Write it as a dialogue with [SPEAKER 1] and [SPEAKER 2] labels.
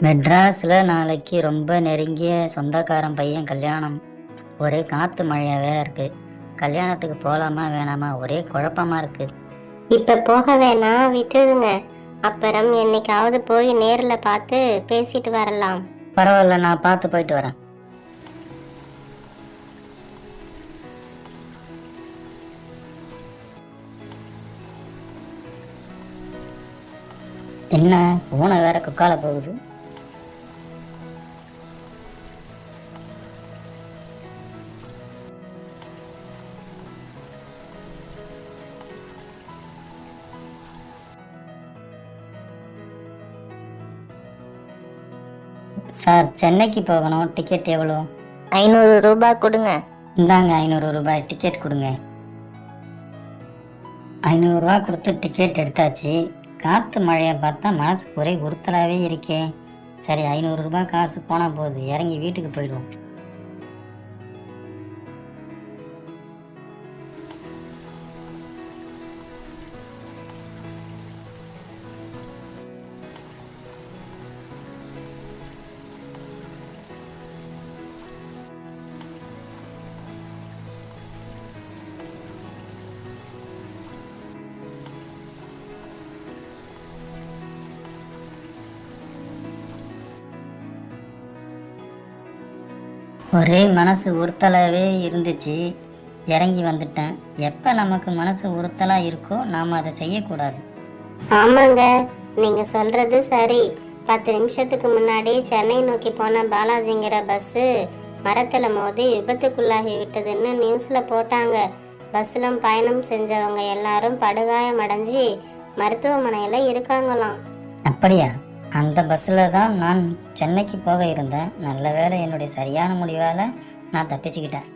[SPEAKER 1] மெட்ராஸில் நாளைக்கு ரொம்ப நெருங்கிய சொந்தக்காரன் பையன் கல்யாணம். ஒரே காற்று மழையாக வேற இருக்கு. கல்யாணத்துக்கு போகலாமா வேணாமா ஒரே குழப்பமா இருக்கு.
[SPEAKER 2] இப்ப போக வேணாம், விட்டுடுங்க. அப்புறம் என்னைக்காவது போய் நேர்ல பார்த்து பேசிட்டு வரலாம்.
[SPEAKER 1] பரவாயில்ல, நான் பார்த்து போயிட்டு வரேன். என்ன பூனை வேற குக்கால போகுது. சார், சென்னைக்கு போகணும். டிக்கெட் எவ்வளோ?
[SPEAKER 2] 500 ரூபாய் கொடுங்க.
[SPEAKER 1] இந்தாங்க 500 ரூபாய் டிக்கெட் கொடுங்க. 500 ரூபா கொடுத்து டிக்கெட் எடுத்தாச்சு. காற்று மழையை பார்த்தா மனசுக்கு ஒரே உறுத்தலாகவே இருக்கே. சரி, 500 ரூபாய் காசு போனால் போகுது, இறங்கி வீட்டுக்கு போயிடுவோம். ஒரே மனசு உறுத்தலாகவே இருந்துச்சு. இறங்கி வந்துட்டேன். எப்போ நமக்கு மனசு உறுத்தலாக இருக்கோ நாம் அதை செய்யக்கூடாது.
[SPEAKER 2] ஆமாங்க, நீங்க சொல்றது சரி. 10 நிமிஷத்துக்கு முன்னாடி சென்னை நோக்கி போன பாலாஜிங்கிற பஸ்ஸு மரத்துல மோதி விபத்துக்குள்ளாகி விட்டதுன்னு நியூஸ்ல போட்டாங்க. பஸ்ல பயணம் செஞ்சவங்க எல்லாரும் படுகாயம் அடைஞ்சு மருத்துவமனையில இருக்காங்களாம்.
[SPEAKER 1] அப்படியா? அந்த பஸ்ஸில் தான் நான் சென்னைக்கு போக இருந்தேன். நல்ல வேளை என்னுடைய சரியான முடிவால் நான் தப்பிச்சுக்கிட்டேன்.